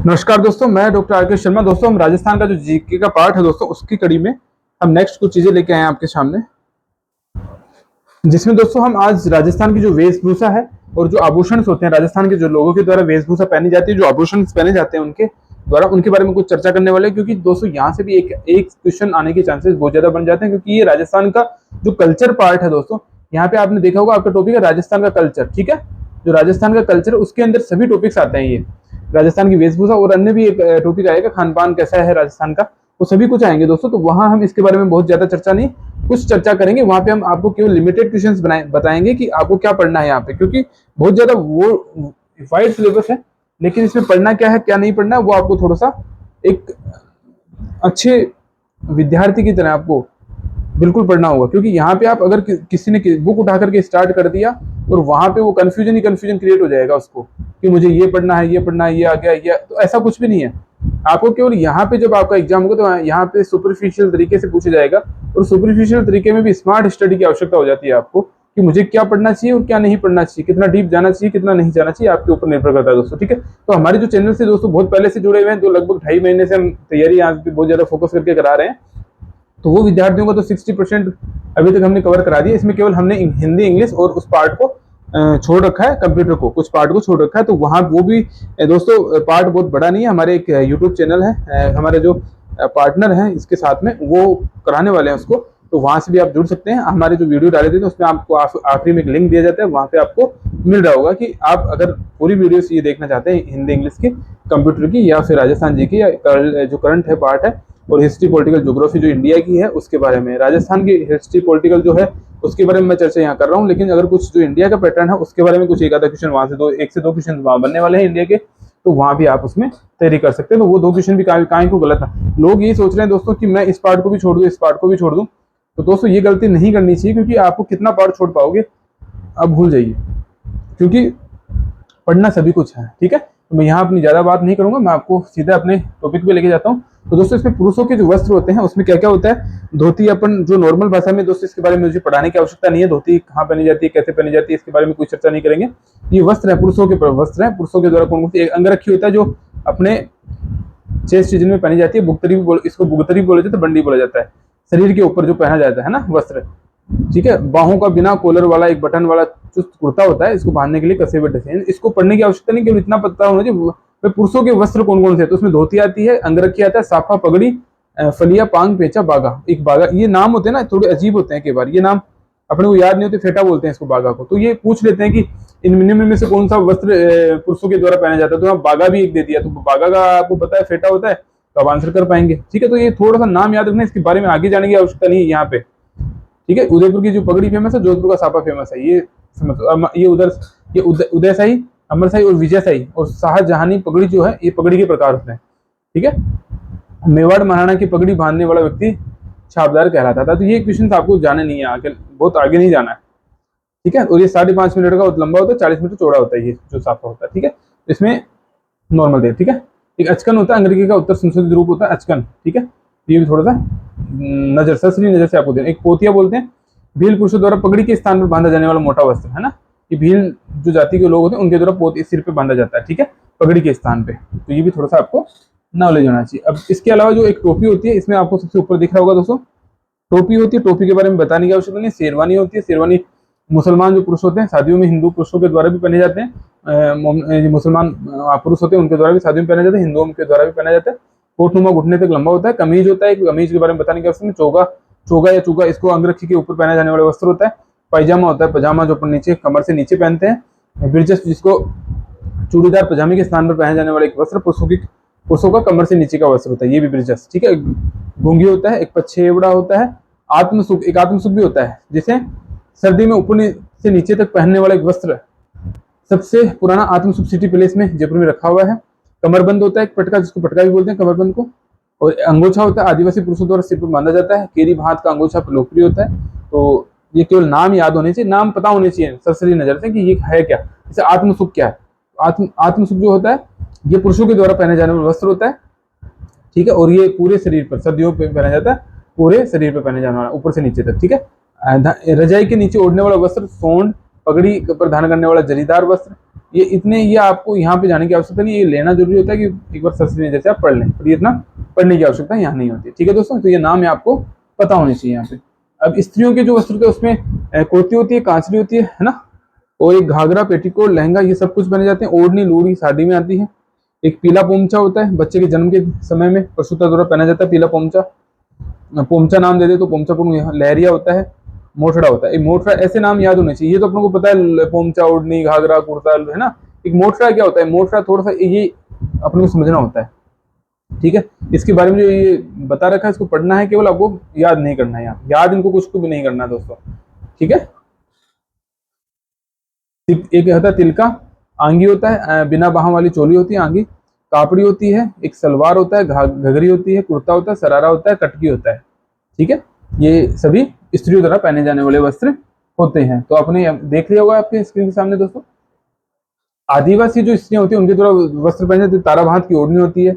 नमस्कार दोस्तों, मैं डॉक्टर आर के शर्मा। दोस्तों, हम राजस्थान का जो जीके का पार्ट है दोस्तों, उसकी कड़ी में हम नेक्स्ट कुछ चीजें लेके आए हैं आपके सामने, जिसमें दोस्तों हम आज राजस्थान की जो वेशभूषा है और जो आभूषण होते हैं, राजस्थान के जो लोगों के द्वारा वेशभूषा पहनी जाती है, जो आभूषण पहने जाते हैं उनके द्वारा, उनके बारे में कुछ चर्चा करने वाले हैं। क्योंकि दोस्तों यहाँ से भी एक एक क्वेश्चन आने के चांसेस बहुत ज्यादा बन जाते हैं, क्योंकि ये राजस्थान का जो कल्चर पार्ट है दोस्तों, यहाँ पे आपने देखा होगा आपका टॉपिक है राजस्थान का कल्चर। ठीक है, जो राजस्थान का कल्चर उसके अंदर सभी टॉपिक्स आते हैं। ये राजस्थान की वेशभूषा और अन्य भी एक टॉपिक आएगा, खान पान कैसा है राजस्थान का, वो सभी कुछ आएंगे दोस्तों। तो वहां हम इसके बारे में बहुत ज्यादा चर्चा नहीं, कुछ चर्चा करेंगे। वहां पे हम आपको केवल लिमिटेड क्वेश्चंस बताएंगे कि आपको क्या पढ़ना है यहाँ पे, क्योंकि बहुत ज्यादा वो वाइड सिलेबस है, लेकिन इसमें पढ़ना क्या है क्या नहीं पढ़ना है वो आपको थोड़ा सा एक अच्छे विद्यार्थी की तरह आपको बिल्कुल पढ़ना होगा। क्योंकि यहाँ पे आप अगर किसी ने बुक उठा करके स्टार्ट कर दिया और वहां पे वो कंफ्यूजन ही कंफ्यूजन क्रिएट हो जाएगा उसको कि मुझे ये पढ़ना है, ये पढ़ना है, ये आ गया, ये तो ऐसा कुछ भी नहीं है। आपको केवल यहाँ पे जब आपका एग्जाम होगा तो यहाँ पे सुपरफिशियल तरीके से पूछा जाएगा, और सुपरफिशियल तरीके में भी स्मार्ट स्टडी की आवश्यकता हो जाती है आपको कि मुझे क्या पढ़ना चाहिए और क्या नहीं पढ़ना चाहिए, कितना डीप जाना चाहिए, कितना नहीं जाना चाहिए, आपके ऊपर निर्भर करता है दोस्तों। ठीक है, तो हमारे जो चैनल से दोस्तों बहुत पहले से जुड़े हुए हैं, तो लगभग 2.5 महीने से हम तैयारी यहाँ पे बहुत ज्यादा फोकस करके करा रहे हैं, तो वो विद्यार्थियों का तो 60% अभी तक हमने कवर करा दिया। इसमें केवल हमने हिंदी इंग्लिश और उस पार्ट को छोड़ रखा है, कंप्यूटर को कुछ पार्ट को छोड़ रखा है। तो वहाँ वो भी दोस्तों पार्ट बहुत बड़ा नहीं है। हमारे एक यूट्यूब चैनल है, हमारे जो पार्टनर हैं इसके साथ में वो कराने वाले हैं उसको, तो वहां से भी आप जुड़ सकते हैं। हमारे जो वीडियो डाले थे तो उसमें आपको आखिरी में एक लिंक दिया जाता है, वहां पे आपको मिल रहा होगा कि आप अगर पूरी वीडियो ये देखना चाहते हैं हिंदी इंग्लिश की, कंप्यूटर की, या फिर राजस्थान जी की, या जो करंट है पार्ट है, और हिस्ट्री पॉलिटिकल ज्योग्राफी जो इंडिया की है उसके बारे में, राजस्थान की हिस्ट्री पॉलिटिकल जो है उसके बारे में मैं चर्चा यहाँ कर रहा हूँ। लेकिन अगर कुछ जो इंडिया का पैटर्न है उसके बारे में कुछ एक आधा क्वेश्चन वहां से एक से दो क्वेश्चन वहां बनने वाले हैं इंडिया के, तो वहां भी आप उसमें तैयारी कर सकते हैं। तो वो 2 क्वेश्चन भी काहे को गलत है। लोग ये सोच रहे हैं दोस्तों कि मैं इस पार्ट को भी छोड़ दूं, इस पार्ट को भी छोड़ दूं, तो दोस्तों ये गलती नहीं करनी चाहिए, क्योंकि आपको कितना पार्ट छोड़ पाओगे आप भूल जाइए, क्योंकि पढ़ना सभी कुछ है। ठीक है, तो मैं यहाँ अपनी ज्यादा बात नहीं करूंगा, मैं आपको सीधा अपने टॉपिक पे लेके जाता हूँ। तो दोस्तों इसमें पुरुषों के जो वस्त्र होते हैं उसमें क्या क्या होता है, धोती अपन जो नॉर्मल भाषा में, दोस्तों इसके बारे में मुझे पढ़ाने की आवश्यकता नहीं है, धोती कहाँ पहनी जाती है, कैसे पहनी जाती है, इसके बारे में कोई चर्चा नहीं करेंगे। ये वस्त्र है, पुरुषों के वस्त्र है, पुरुषों के द्वारा कौन कौन सी, एक अंगरखी होता है जो अपने चेस्ट रीजन में पहनी जाती है, बुगतरी भी इसको बुगतरी बोला जाता है, बंडी बोला जाता है, शरीर के ऊपर जो पहना जाता है ना वस्त्र। ठीक है, बाहों का बिना कॉलर वाला एक बटन वाला चुस्त कुर्ता होता है, इसको बांधने के लिए कसे हुए ढके। इसको पढ़ने की आवश्यकता नहीं, केवल इतना पता होना चाहिए पुरुषों के वस्त्र कौन कौन से। तो उसमें धोती आती है, अंगरखी आता है, साफा, पगड़ी, फलिया, पांग, पेचा, बागा। एक बागा, ये नाम होते हैं ना थोड़े अजीब होते हैं, कई बार ये नाम अपने को याद नहीं होते, फेटा बोलते हैं इसको बागा को। तो ये पूछ लेते हैं कि इन निम्न में से कौन सा वस्त्र पुरुषों के द्वारा पहना जाता है, तो यहाँ बागा भी एक दे दिया, तो बागा का आपको पता है फेटा होता है, तो आप आंसर कर पाएंगे। ठीक है, तो ये थोड़ा सा नाम याद रखना, इसके बारे में आगे जाने की आवश्यकता नहीं है यहाँ पे। ठीक है, उदयपुर की जो पगड़ी फेमस है, जोधपुर का साफा फेमस है, ये समझ। ये उदय शाही, अमर शाही और विजय शाही और शाहजहानी पगड़ी जो है, ये पगड़ी के प्रकार होते हैं। ठीक है, मेवाड़ महाराणा की पगड़ी बांधने वाला व्यक्ति छापदार कहलाता था। तो ये क्वेश्चन आपको जाने नहीं है, आगे बहुत आगे नहीं जाना है। ठीक है, और ये 5.5 मिनट का लंबा होता है, 40 मीटर चौड़ा होता है ये जो साफा होता है। ठीक है, इसमें नॉर्मल दे। ठीक है, एक अचकन होता है, अंग्रेजी का उत्तर संशोधित रूप होता है अचकन। ठीक है, ये भी थोड़ा सा नजर ससरी नजर से आपको देना। एक पोतिया बोलते हैं, भील पुरुषों द्वारा पगड़ी के स्थान पर बांधा जाने वाला मोटा वस्त्र है ना। ये भील जो जाति के लोग होते हैं उनके द्वारा पोती सिर पे बांधा जाता है। ठीक है, पगड़ी के स्थान पे। तो ये भी थोड़ा सा आपको नॉलेज होना चाहिए। अब इसके अलावा जो एक टोपी होती है, इसमें आपको सबसे ऊपर दिख रहा होगा दोस्तों, टोपी होती है। टोपी के बारे में बताने की आवश्यकता नहीं। शेरवानी होती है, शेरवानी मुसलमान जो पुरुष होते हैं शादियों में, हिंदू पुरुषों के द्वारा भी पहने जाते हैं, मुसलमान पुरुष होते हैं उनके द्वारा भी शादियों में पहने जाते हैं, हिंदुओं के द्वारा भी पहना जाता है। कोटनुमा घुटने तक लंबा होता है। कमीज होता है, कमीज के बारे में बताने की आवश्यकता नहीं। चोगा या चुगा, इसको अंगरखी के ऊपर पहना जाने वाला वस्त्र होता है। पैजामा होता है, पजामा जो नीचे कमर से नीचे पहनते हैं। ब्रिजेस, जिसको चूड़ीदार पजामे के स्थान पर पहने जाने वाला एक वस्त्र, पुरुषों का कमर से नीचे का वस्त्र होता है, ये भी ब्रिजेस। ठीक है, घुंगी होता है, एक पछेवड़ा होता है। आत्मसुख, एक आत्मसुख भी होता है, जिसे सर्दी में ऊपर से नीचे तक पहनने वाला एक वस्त्र। सबसे पुराना आत्मसुख सिटी पैलेस में जयपुर में रखा हुआ है। कमरबंद होता है, एक पटका, जिसको पटका भी बोलते हैं कमरबंद को। और अंगोछा होता है, आदिवासी पुरुषों द्वारा सिर पर बांधा जाता है। केरी भात का अंगोछा लोकप्रिय होता है। तो ये केवल नाम याद होने चाहिए, नाम पता होने चाहिए सरसरी नजर से कि ये है क्या। जैसे आत्मसुख क्या है, आत्मसुख जो होता है ये पुरुषों के द्वारा पहने जाने वाला वस्त्र होता है। ठीक है, और ये पूरे शरीर पर सर्दियों पे पहना जाता है, पूरे शरीर पर पहने जाने वाला, ऊपर से नीचे तक। ठीक है, रजाई के नीचे ओढ़ने वाला वस्त्र सोंड, पगड़ी पर धारण करने वाला जरीदार वस्त्र, ये इतने, ये आपको यहाँ पे जाने की आवश्यकता नहीं, ये लेना जरूरी होता है कि एक बार सर श्री जैसे आप पढ़ लें, पर ये इतना पढ़ने की आवश्यकता यहाँ नहीं होती। ठीक है दोस्तों, तो ये नाम है आपको पता होनी चाहिए यहाँ पे। अब स्त्रियों के जो वस्त्र होते हैं उसमें कुर्ती होती है, कांचली होती है ना, और एक घाघरा, पेटीकोट, लहंगा, ये सब कुछ पहने जाते हैं। ओढ़नी, लूड़ी साड़ी में आती है। एक पीला पोमचा होता है, बच्चे के जन्म के समय में प्रसूता द्वारा पहना जाता है पीला पोमचा। पोमचा नाम दे दे तो पोमचा को लहरिया होता है, मोटड़ा होता है। एक मोटड़ा, ऐसे नाम याद होने चाहिए, ये तो अपने को पता है, पोमचा, ओढ़नी, घाघरा, कुर्ता, है ना। एक मोटड़ा क्या होता है, मोटड़ा थोड़ा सा ये अपने को समझना होता है। ठीक है, इसके बारे में जो ये बता रखा है इसको पढ़ना है, केवल आपको याद नहीं करना है, यहाँ याद इनको कुछ को भी नहीं करना है दोस्तों। ठीक है, एक होता है तिलका, आंगी होता है, बिना बाहों वाली चोली होती है आंगी, कापड़ी होती है, एक सलवार होता है, घघरी होती है, कुर्ता होता है, सरारा होता है, कटकी होता है। ठीक है, ये सभी स्त्रियों द्वारा पहने जाने वाले वस्त्र होते हैं। तो आपने देख लिया होगा आपके स्क्रीन के सामने दोस्तों। आदिवासी जो स्त्रियां होती है उनके द्वारा वस्त्र पहने जाते हैं। तारा भांत की ओढ़नी होती है,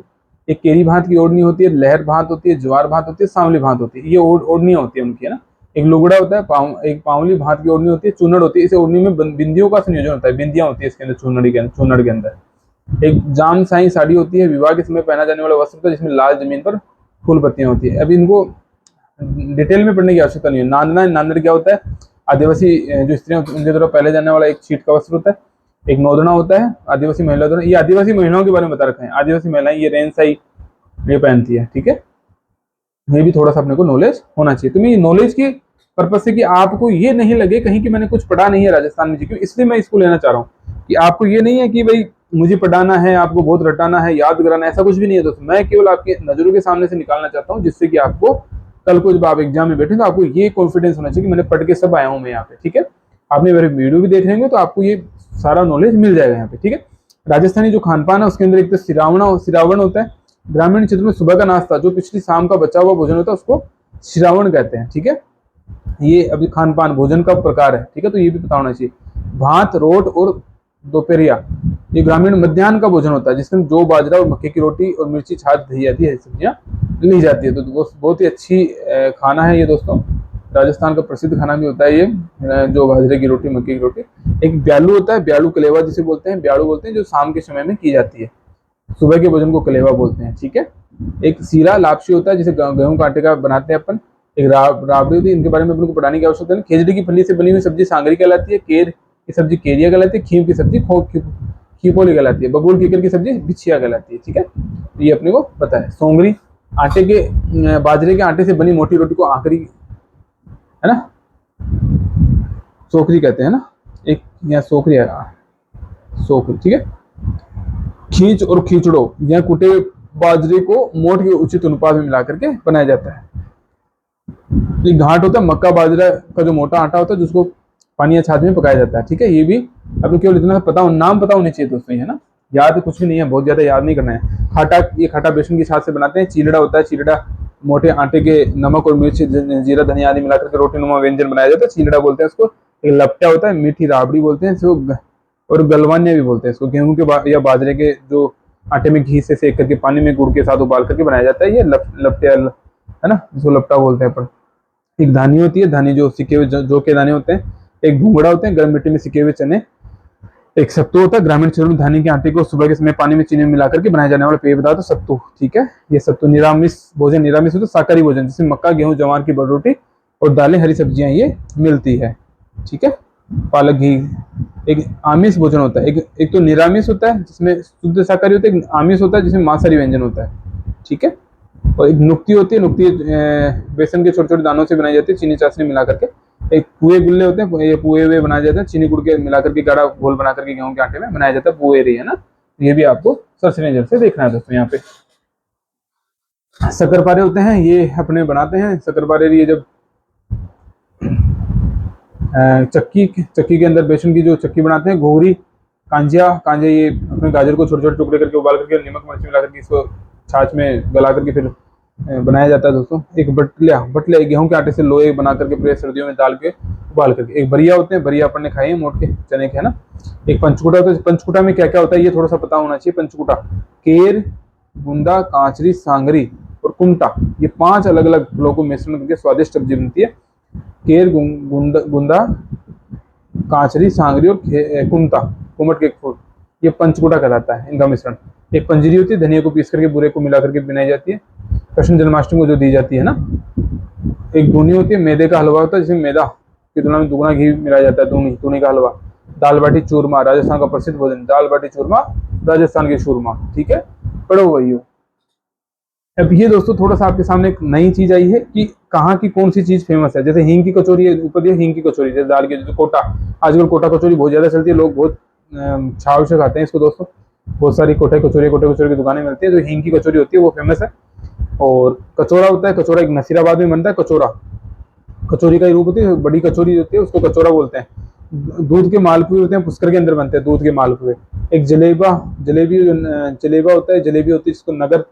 एक केरी भांत की ओढ़नी होती है, लहर भांत होती है, ज्वार भांत होती है, सांवली भांत होती है, ये ओढ़नियां होती है उनकी, है ना। एक लुगड़ा होता है, एक पावली भांत की ओढ़नी होती है, चूनड़ होती है, इस ओढ़नी में बिंदियों का संयोजन होता है, बिंदियां होती है इसके अंदर, चूनड़ के अंदर। एक जाम साई साड़ी होती है, विवाह के समय पहना जाने वाला वस्त्र होता है, जिसमें लाल जमीन पर फूल पत्तियां होती है। अब इनको डिटेल में पढ़ने की आवश्यकता नहीं है। नांदना, नांदड़ क्या होता है, आदिवासी जो स्त्रियां उनके द्वारा पहले जाने वाला एक छीट का वस्त्र होता है। एक नोदना होता है, आदिवासी महिला द्वारा, ये आदिवासी महिलाओं के बारे में बता रखा है। आदिवासी महिलाएं ये रेन साई ये पहनती है। ठीक है, ये भी थोड़ा सा अपने को नॉलेज होना चाहिए। तो मैं ये नॉलेज के पर्पज से कि आपको ये नहीं लगे कहीं कि मैंने कुछ पढ़ा नहीं है राजस्थान में जी, क्यों, इसलिए मैं इसको लेना चाह रहा हूँ कि आपको ये नहीं है कि भाई मुझे पढ़ाना है, आपको बहुत रटाना है, याद कराना है, ऐसा कुछ भी नहीं है दोस्तों। मैं केवल आपके नजरों के सामने से निकालना चाहता हूँ, जिससे कि आपको कल को जब आप एग्जाम में बैठे तो आपको ये कॉन्फिडेंस होना चाहिए कि मैंने पढ़ के सब आया हूँ मैं यहाँ पे। ठीक है, आपने मेरे वीडियो भी देख रहे होंगे तो आपको ये सारा नॉलेज मिल जाएगा यहाँ पे। ठीक है, राजस्थानी जो खान पान है उसके अंदर एक तो सिरावण होता है। ग्रामीण क्षेत्र में सुबह का नाश्ता जो पिछली शाम का बचा हुआ भोजन होता है उसको श्रावण कहते हैं। ठीक है, ये अभी खान पान भोजन का प्रकार है। ठीक है, तो ये भी पता होना चाहिए। भात, रोट और दोपहरिया, ये ग्रामीण मध्याह्न का भोजन होता है, जिसमें जौ, बाजरा और मक्के की रोटी और मिर्ची, छाछ, दही आदि है सब्जियां ली जाती है। तो बहुत ही अच्छी खाना है ये दोस्तों। राजस्थान का प्रसिद्ध खाना भी होता है ये, जो बाजरे की रोटी, मक्के की रोटी। एक ब्यालू होता है, ब्यालू कलेवा जिसे बोलते हैं, ब्यालू बोलते हैं, जो शाम के समय में की जाती है। सुबह के भोजन को कलेवा बोलते हैं। ठीक है, एक सीरा लापसी होता है, जिसे गेहूं का आटे का बनाते हैं अपन। एक राबड़ी होती है, इनके बारे में अपने को पढ़ाने की आवश्यकता नहीं। खिचड़ी की फली से बनी हुई सब्जी सांगरी कहलाती है। केर की सब्जी केरिया कहलाती है। खीम की सब्जी खीपोली कहलाती है। बबूल कीकर की सब्जी बिछिया कहलाती है। ठीक है, ये अपने को पता है। सोंगरी, बाजरे के आटे से बनी मोटी रोटी को आखरी, है ना, सोखरी कहते हैं ना, एक यहाँ सोखरी है, सोखरी। ठीक है, खींच और खींचड़ो, यह कुटे बाजरे को मोट के उचित अनुपात में मिला करके बनाया जाता है। एक घाट होता है, मक्का बाजरा का जो मोटा आटा होता है, जिसको पानी या छाछ में पकाया जाता है। ठीक है, ये भी आपको केवल इतना पता हो, नाम पता होने चाहिए दोस्तों, है ना, याद कुछ भी नहीं है, बहुत ज्यादा याद नहीं करना है। खाटा, ये खाटा बेसन की छाछ से बनाते हैं। चीलड़ा होता है, चीलड़ा मोटे आटे के नमक और मिर्च, जीरा, धनिया आदि मिलाकर के रोटी नुमा व्यंजन बनाया जाता है, चीलड़ा बोलते हैं उसको। एक लपटा होता है, मीठी राबड़ी बोलते हैं इसको, और गलवान्या भी बोलते हैं इसको। गेहूं के या बाजरे के जो आटे में घी से सेक करके पानी में गुड़ के साथ उबाल करके बनाया जाता है, ये लपटे, है ना, जिसको लपटा बोलते हैं अपन। एक धानी होती है, धानी जो सिके हुए जो के दाने होते हैं। एक भूंगड़ा होते हैं, गर्म मिट्टी में सिके हुए चने। एक सत्तू होता है, ग्रामीण क्षेत्रों में धानी के आटे को सुबह के समय पानी में चीनी मिला करके बनाया जाने वाला पेय पदार्थ सत्तू। ठीक है, ये सत्तू निरामिष भोजन, निरामिष होता है शाकाहारी भोजन, जिसमें मक्का, गेहूं, जवार की बड़ी रोटी और दालें, हरी सब्जियां ये मिलती है। ठीक है, पालक, घी। एक आमिष भोजन होता है, एक तो निरामिष होता है जिसमें शुद्ध शाकाहारी होता है, एक आमिष होता है जिसमें मांसाहारी व्यंजन होता है। ठीक है, और एक नुक्ती होती है, नुक्ती बेसन के छोटे छोटे दानों से बनाई जाती है, चीनी चाशनी मिला करके। एक पुए गुल्ले होते हैं, ये पुए हुए बनाए जाते हैं, चीनी गुड़ के मिला करके गाढ़ा घोल बना करके गेहूं के आटे में बनाया जाता है, पुएरी, है ना। ये भी आपको सरसरी नजर से देखना है दोस्तों। यहाँ पे शक्करपारे होते हैं, ये अपने बनाते हैं शक्करपारे। ये जब चक्की के अंदर बेसन की जो चक्की बनाते हैं। घोघरी, कांजिया, ये अपने गाजर को छोटे छोटे टुकड़े करके उबाल करके नमक मिर्च मिला करके इसको छाछ में गला करके फिर बनाया जाता है दोस्तों। एक बटलिया गेहूं के आटे से लोहे बना करके पूरे सर्दियों में डाल के उबाल करके। एक बरिया होते हैं, बरिया अपन ने खाए हैं मोट के चने के, है ना। एक पंचकुटा होता है, पंचकुटा में क्या क्या होता है ये थोड़ा सा पता होना चाहिए। पंचकुटा केर, गुंदा, कांचरी, सांगरी और कुमटा, ये 5 अलग अलग फलों को मिश्रण करके स्वादिष्ट सब्जी बनती है। केर, गुंदा, कांचरी, सांगरी और कुमटा, कुमट के फूल, ये पंचकूटा कहलाता है इनका मिश्रण। एक पंजीरी होती है, धनिया को पीस करके बूरे को मिला करके बनाई जाती है, कृष्ण जन्माष्टमी को जो दी जाती है ना। एक दूनी होती है, मैदे का हलवा होता है जिसमें मैदा की तुलना में दुगना घी मिलाया जाता है, दूनी दूनी का हलवा। दाल बाटी चूरमा, राजस्थान का प्रसिद्ध भोजन, दाल बाटी चूरमा राजस्थान के चूरमा, ठीक है, पढ़ो वही हो। अब ये दोस्तों थोड़ा सा आपके सामने एक नई चीज आई है कि कहाँ की कौन सी चीज फेमस है। जैसे हींग की कचौरी है, ऊपर दिया हींग की कचौरी, जैसे दाल की जो कोटा, आजकल कोटा कचौरी बहुत ज्यादा चलती है, लोग बहुत छाव से खाते हैं इसको दोस्तों। बहुत सारी कोटे कचौरी की दुकानें मिलती है, जो हींग की कचौरी होती है वो फेमस है। और कचौरा होता है, कचौरा एक नसीराबाद में बनता है कचौरा, कचौरी का ही रूप होती है, बड़ी कचौरी होती है उसको कचौरा बोलते हैं। दूध के मालपुए होते हैं, पुष्कर के अंदर बनते हैं दूध के मालपुए। एक जलेबा होता है, जलेबी होती है जिसको नगर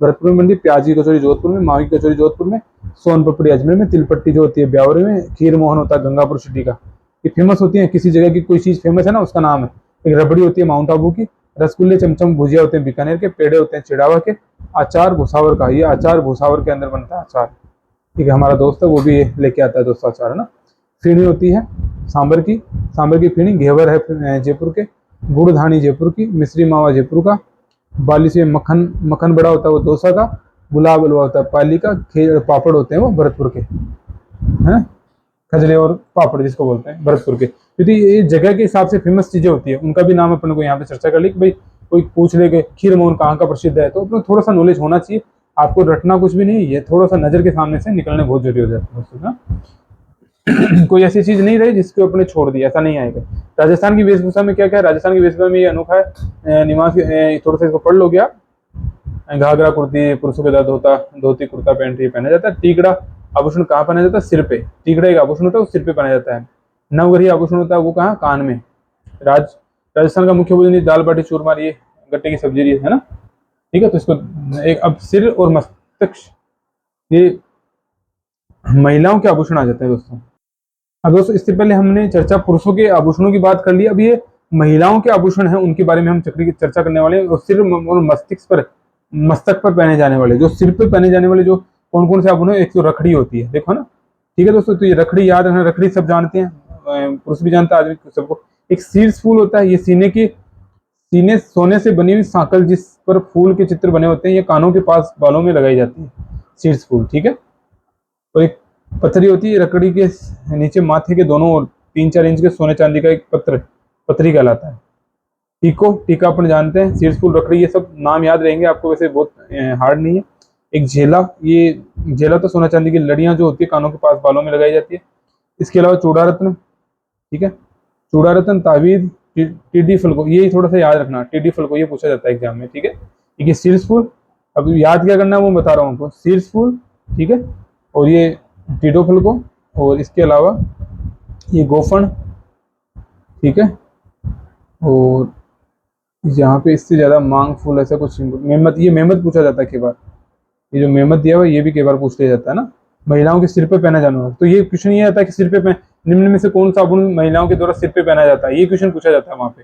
भरतपुर में बनती है, प्याज की कचौरी जोधपुर में, मावी की कचौरी जोधपुर में, सोन पपड़ी अजमेर में, तिलपट्टी जो होती है ब्यावरे में, खीर मोहन होता है गंगापुर सिटी का। ये फेमस होती है, किसी जगह की कोई चीज फेमस है ना उसका नाम है। एक रबड़ी होती है माउंट आबू की, रसगुल्ले चमचम भुजिया होते हैं बीकानेर के, पेड़े होते हैं चिड़ावा के, अचार भुसावर का, ये अचार भुसावर के अंदर बनता है अचार, ठीक है। हमारा दोस्त है वो भी लेके आता है दोस्तों अचार, है ना। फीणी होती है सांबर की फीणी, घेवर है जयपुर के, गुड़ धानी जयपुर की, मिश्री मावा जयपुर का, बाली से मक्खन बड़ा होता है वो दौसा का, गुलाब हलवा होता है पाली का, खीर पापड़ होते हैं वो भरतपुर के, है ना। खजले और पापड़ जिसको बोलते हैं भरतपुर के, क्योंकि ये जगह के हिसाब से फेमस चीजें होती है, उनका भी नाम अपन को यहाँ पे चर्चा कर ली कि भाई कोई पूछ ले कि खीर मोहन कहाँ का प्रसिद्ध है, तो अपने थोड़ा सा नॉलेज होना चाहिए। आपको रटना कुछ भी नहीं, ये थोड़ा सा नजर के सामने से निकलने बहुत जरूरी हो जाता है दोस्तों ना। कोई ऐसी चीज नहीं रही जिसको अपने छोड़ दिया, ऐसा नहीं आएगा। राजस्थान की वेशभूषा में क्या क्या है, राजस्थान की वेशभूषा में ये अनोखा है, निवास थोड़ा सा इसको पढ़ लो क्या। घाघरा कुर्ती, पुरुषों के धोता धोती कुर्ता पैंट ये पहना जाता है। टीकड़ा आभूषण कहाँ पहना जाता है, सिर पे। टीकड़ा एक आभूषण होता है वो सिर पे पहना जाता है। नवग्रही आभूषण होता है वो कहाँ, कान में। राजस्थान का मुख्य भोजन ये दाल बाटी चूरमा, ये गट्टे की सब्जी है ना, ठीक है। तो इसको एक अब सिर और मस्तिष्क, ये महिलाओं के आभूषण आ जाते हैं दोस्तों। अब दोस्तों इससे पहले हमने चर्चा पुरुषों के आभूषणों की बात कर ली, अब ये महिलाओं के आभूषण हैं उनके बारे में हम चर्चा करने वाले हैं। और सिर और मस्तक पर पहने जाने वाले, जो सिर पे पहने जाने वाले जो कौन कौन से आभूषण है, एक तो रखड़ी होती है, देखो ना, ठीक है दोस्तों। तो ये रखड़ी याद रखना, रखड़ी सब जानते हैं, पुरुष भी जानता है, आदमी सबको। एक शीर्ष फूल होता है, ये सीने सोने से बनी हुई सांकल जिस पर फूल के चित्र बने होते हैं, ये कानों के पास बालों में लगाई जाती है, शीर्ष फूल, ठीक है। और एक पथरी होती है, रकड़ी के नीचे माथे के दोनों ओर 3-4 इंच के सोने चांदी का एक पथरी कहलाता है। टीका अपन जानते हैं, शीर्ष फूल, रकड़ी, ये सब नाम याद रहेंगे आपको, वैसे बहुत हार्ड नहीं है। एक झेला तो सोना चांदी की लड़ियां जो होती है कानों के पास बालों में लगाई जाती है। इसके अलावा चूड़ा रत्न, ठीक है, चूड़ा रत्न, तावीज, टिड्डी फल को, ये थोड़ा सा याद रखना, टिड्डी फल को ये पूछा जाता है एग्जाम में, ठीक है। ये शीर्ष फूल, अब याद क्या करना है वो बता रहा हूँ आपको, शीर्ष फूल, ठीक है, और ये टिड्डो फल को, और इसके अलावा ये गोफन, ठीक है। और यहाँ पे इससे ज्यादा मांग फूल, ऐसा कुछ मेहमत, ये मेहमत पूछा जाता है कई बार, ये जो मेहमत दिया हुआ ये भी कई बार पूछ लिया जाता है ना। महिलाओं के सिर पे पहना जाना हो, तो ये क्वेश्चन ये आता है कि सिर पे निम्न में से कौन सा आभूषण महिलाओं के द्वारा सिर पे पहना जाता है, ये क्वेश्चन पूछा जाता है वहां पे,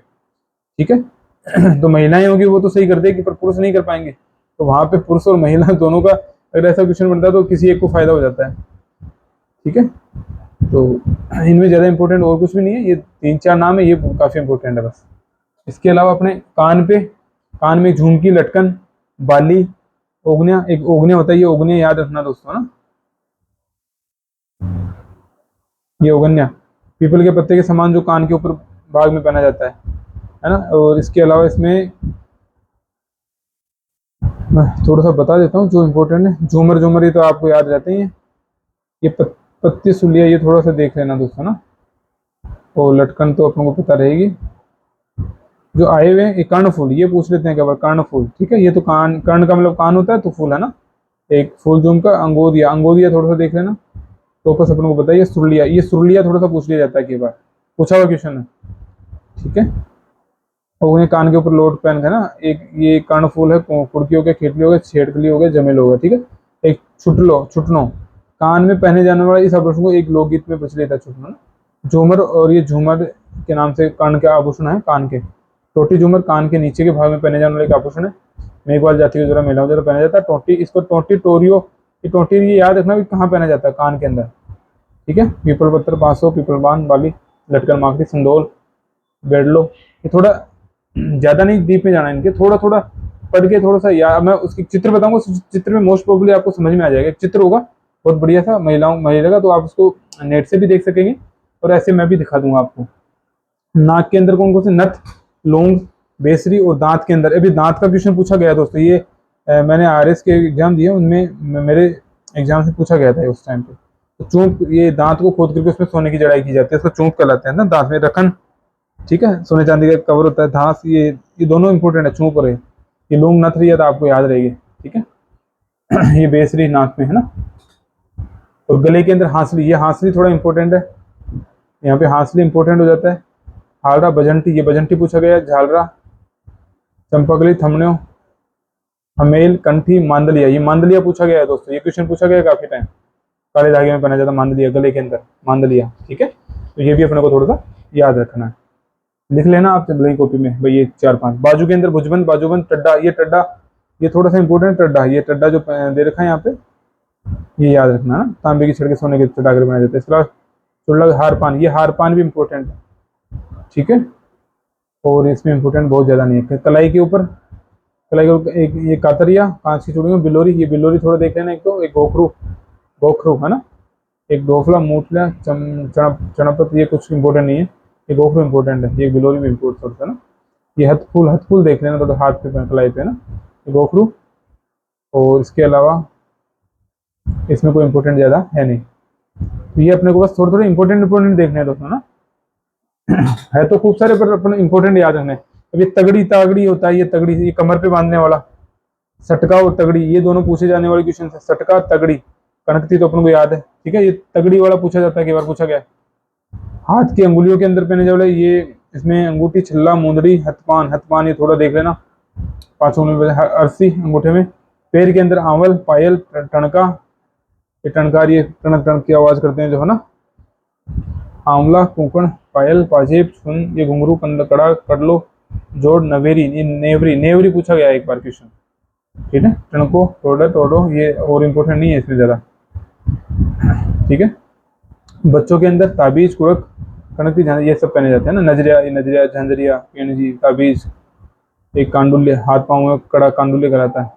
ठीक है। तो महिलाएं होंगी वो तो सही कर देगी, पर पुरुष नहीं कर पाएंगे, तो वहां पे पुरुष और महिला दोनों का अगर ऐसा क्वेश्चन बनता है तो किसी एक को फायदा हो जाता है, ठीक है। तो इनमें ज्यादा इंपॉर्टेंट और कुछ भी नहीं है, ये 3-4 नाम है, ये काफी इंपॉर्टेंट है बस। इसके अलावा अपने कान में झुमकी, लटकन, बाली, ओगनिया, एक ओगनिया होता है, ये ओगनिया याद रखना दोस्तों ना, ये ओगनिया पीपल के पत्ते के समान जो कान के ऊपर भाग में पहना जाता है ना। और इसके अलावा इसमें मैं थोड़ा सा बता देता हूँ जो इम्पोर्टेंट है। झूमर ये तो आपको याद रहते ही हैं। ये पत्ती सुलिया, ये थोड़ा सा देख लेना दोस्तों ना। और लटकन तो अपन को पता रहेगी। जो आए हुए हैं, कर्णफूल, ये पूछ लेते हैं क्या बार, कर्णफूल, ठीक है। ये तो कर्ण का मतलब कान होता है, तो फूल है ना, एक फूल झूम का। अंगोदिया थोड़ा सा देख लेना। टोपस अपन को बताइए। ये सुरलिया थोड़ा सा पूछ लिया जाता है कई बार, पूछा हुआ क्वेश्चन है, ठीक है। और उन्हें कान के ऊपर लोट पहन का ना, एक ये कर्णफूल है, कुड़की हो गया, खेतली हो गया, छेड़कली हो गया, जमेल हो गया, ठीक है। एक छुटनो, कान में पहने जाने वाला इस आभूषण को एक लोकगीत में प्रचलित है, छुटनो ना। झूमर, और ये झूमर के नाम से कर्ण के आभूषण है, कान के। टोटी झूमर कान के नीचे के भाग में पहने जाने वाले एक आभूषण है, मेघवाल जाति के द्वारा महिलाओं द्वारा पहना जाता है। टोटी, इसको टोटी टोरियो, ये टोटी ये याद रखना भी कहाँ पहना जाता है, कान के अंदर, ठीक है। पीपल पत्थर, बांसो, पीपल बान, बाली, लटकन, माखड़ी, संदोल, बेडलो, ये थोड़ा ज़्यादा नहीं डीप में जाना है इनके, थोड़ा थोड़ा पढ़ के थोड़ा सा, या मैं उसकी चित्र बताऊंगा, उस चित्र में मोस्ट प्रोबेबली आपको समझ में आ जाएगा। एक चित्र होगा बहुत बढ़िया सा महिला का, तो आप उसको नेट से भी देख सकेंगे और ऐसे मैं भी दिखा दूंगा आपको। नाक के अंदर कौन कौन से नथ, लोंग, बेसरी और दांत के अंदर। अभी दांत का क्वेश्चन पूछा गया दोस्तों, ये मैंने आरएस के एग्जाम दिए, उनमें मेरे एग्जाम से पूछा गया था उस टाइम पे। तो चूंक, ये दांत को खोद करके उसमें सोने की जड़ाई की जाती है, उसको चूंक कहलाते हैं ना, दांत में रखन, ठीक है, सोने चांदी का कवर होता है, घास, ये दोनों इंपॉर्टेंट है, चूंक और ये लोंग नथ रही है तो आपको याद रहेगी, ठीक है। ये बेसरी नाक में है ना। और गले के अंदर हांसली, ये हांसली थोड़ा इंपॉर्टेंट है, यहाँ पे हांसली इंपॉर्टेंट हो जाता है। हालरा बजंटी, ये बजंटी पूछा गया है। झालरा, चंपकली, थमन्यो, हमेल, कंठी, मांदलिया, ये मांदलिया पूछा गया है दोस्तों, ये क्वेश्चन पूछा गया है काफी टाइम। काले धागे में पहना जाता मांदलिया, गले के अंदर मांदलिया, ठीक है। तो ये भी अपने को थोड़ा सा याद रखना है, लिख लेना आप बड़ी कॉपी में भाई, ये 4-5। बाजू के अंदर भुजबंद, बाजूबंद, टड्डा, ये टड्डा, ये थोड़ा सा इंपॉर्टेंट टड्डा, ये टड्डा जो दे रखा है यहाँ पे, ये याद रखना है ना। तांबे की छड़ के सोने के चटाकर बनाए जाते हैं। इसके अलावा चुल्ला, हारपान, ये हारपान भी इंपॉर्टेंट है, ठीक है। और इसमें इंपॉर्टेंट बहुत ज्यादा नहीं है। कलाई के ऊपर, कलाई के ऊपर एक ये कातरिया, कांच की चूड़ियों, बिलोरी, ये बिलोरी थोड़ा देख लेना। एक तो एक गोखरू, गोखरू है ना, एक डोफला, मूठला, चणपत, ये कुछ इंपॉर्टेंट नहीं है, ये गोखरू इंपॉर्टेंट है, ये बिलोरी भी इंपॉर्टेंट है ना। ये हथफूल, हथफूल देख लेना थोड़ा, हाथ पे कलाई पे ना, ये गोखरू। और इसके अलावा इसमें कोई इंपॉर्टेंट ज्यादा है नहीं। तो ये अपने को बस थोड़े थोड़े इंपॉर्टेंट देखने हैं दोस्तों ना। है तो खूब सारे, पर अपने इंपॉर्टेंट याद रखने। अब ये तगड़ी, तागड़ी होता है, ये तगड़ी, ये कमर पे बांधने वाला। सटका और तगड़ी, ये दोनों पूछे जाने वाले क्वेश्चन है। सटका, तगड़ी, कनकती तो अपन को याद है, ठीक है। ये तगड़ी वाला पूछा जाता है, कई बार पूछा गया है। हाथ की अंगुलियों के अंदर पहने वाले, ये इसमें अंगूठी, छल्ला, मुंदरी, हथपान, हथपान ये थोड़ा देख लेना, 5 उंगली, अरसी अंगूठे में। पैर के अंदर आंवल, पायल, टणका, ये टणकार, ये टणक टणक की आवाज करते हैं जो है ना। आंवला, कुंकण, पायल, पाजेब, सुन, ये घुंघरू, कड़ा, कडलो, जोड़, नवेरी, ये नेवरी, नेवरी पूछा गया एक बार क्वेश्चन, ठीक है। टणको, टोडा, टोडो, ये और इम्पोर्टेंट नहीं है इसमें ज्यादा, ठीक है। बच्चों के अंदर ताबीज, कुड़क, कनकती, ये सब पहने जाते हैं ना। नजरिया, ये नजरिया, झंझरिया, पेणजी, ताबीज, एक कांडुल्य, हाथ पाँव में कड़ा कांडुल्य कराता है,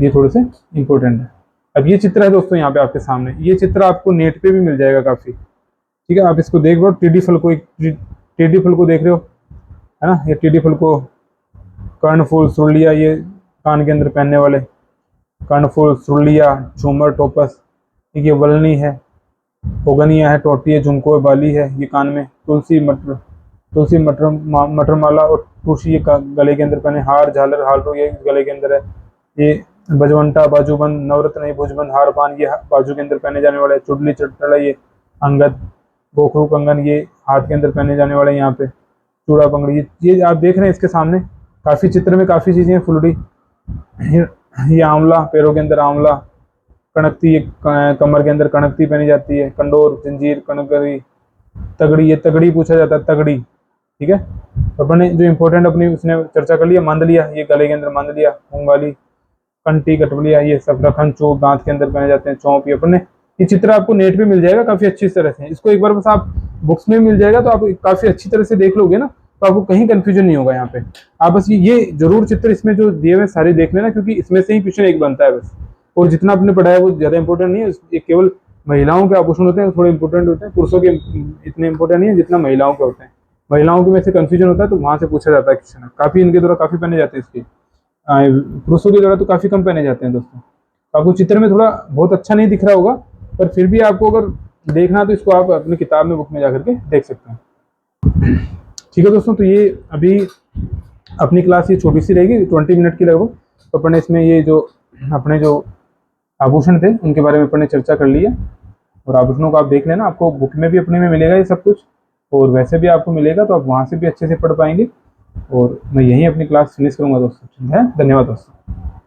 ये थोड़े से इंपॉर्टेंट है। अब ये चित्र है दोस्तों यहाँ पे आपके सामने, ये चित्र आपको नेट पे भी मिल जाएगा काफी, ठीक है। आप इसको देख रहे हो, टेडी फल को, एक टेडी फल को देख रहे हो, है ना। ये टेडी फल को, कर्णफूल, सुरलिया, ये कान के अंदर पहनने वाले, कर्णफूल, सुरलिया, झूमर, टोपस, ये वलनी है, पोगनिया है, टोटी है, झुमको है, बाली है, ये कान में। तुलसी, मटर, तुलसी, मटर, मटर माला और तुलसी, ये गले के अंदर पहने। हार, झालर, हालरो, ये गले के अंदर है। ये बजवंटा, बाजूबंद, नवरत्न, ये भुजबंद, हारपान, ये बाजू के अंदर पहने जाने वाला है। चुडली, चटला, ये अंगद, गोखरू, कंगन, ये हाथ के अंदर पहने जाने वाले, यहाँ पे चूड़ा, पंगड़ी, ये आप देख रहे हैं इसके सामने। काफी चित्र में काफी चीजें, फुलड़ी, ये आंवला, पैरों के अंदर आंवला, कणकती, ये कमर के अंदर कणकती पहनी जाती है। कंडोर, जंजीर, कणकरी, तगड़ी, ये तगड़ी पूछा जाता है, तगड़ी, ठीक है। अपन ने जो इंपॉर्टेंट अपनी उसने चर्चा कर लिया। मांदलिया, ये गले के अंदर मांदलिया, मूंगवाली, कंटी, कटवलिया, ये सब। रखन, चोप, दांत के अंदर पहने जाते हैं। चौंप, ये अपन ने, ये चित्र आपको नेट पे मिल जाएगा काफी अच्छी तरह से। इसको एक बार बस आप बुक्स में मिल जाएगा तो आप काफी अच्छी तरह से देख लोगे ना, तो आपको कहीं कंफ्यूजन नहीं होगा यहाँ पे। आप बस ये जरूर चित्र इसमें जो दिए हुए सारे देख लेना, क्योंकि इसमें से ही क्वेश्चन एक बनता है बस। और जितना आपने पढ़ा है वो ज्यादा इंपॉर्टेंट नहीं है, ये केवल महिलाओं के आभूषण होते हैं, थोड़े इंपॉर्टेंट होते हैं। पुरुषों के इतने इंपॉर्टेंट नहीं है जितना महिलाओं के होते हैं। महिलाओं के में से कंफ्यूजन होता है तो वहां से पूछा जाता है क्वेश्चन, काफी इनके द्वारा काफी पहने जाते हैं इसके। पुरुषों के द्वारा तो काफी कम पहने जाते हैं दोस्तों। आपको चित्र में थोड़ा बहुत अच्छा नहीं दिख रहा होगा, पर फिर भी आपको अगर देखना तो इसको आप अपनी किताब में, बुक में जाकर के देख सकते हैं, ठीक है दोस्तों। तो ये अभी अपनी क्लास ये छोटी सी रहेगी, 20 मिनट की लगभग। तो अपने इसमें ये जो अपने जो आभूषण थे उनके बारे में अपन ने चर्चा कर ली है। और आभूषणों को आप देख लेना, आपको बुक में भी अपने में मिलेगा ये सब कुछ, और वैसे भी आपको मिलेगा, तो आप वहाँ से भी अच्छे से पढ़ पाएंगे। और मैं यहीं अपनी क्लास फिनिश करूँगा दोस्तों, ठीक है। धन्यवाद दोस्तों।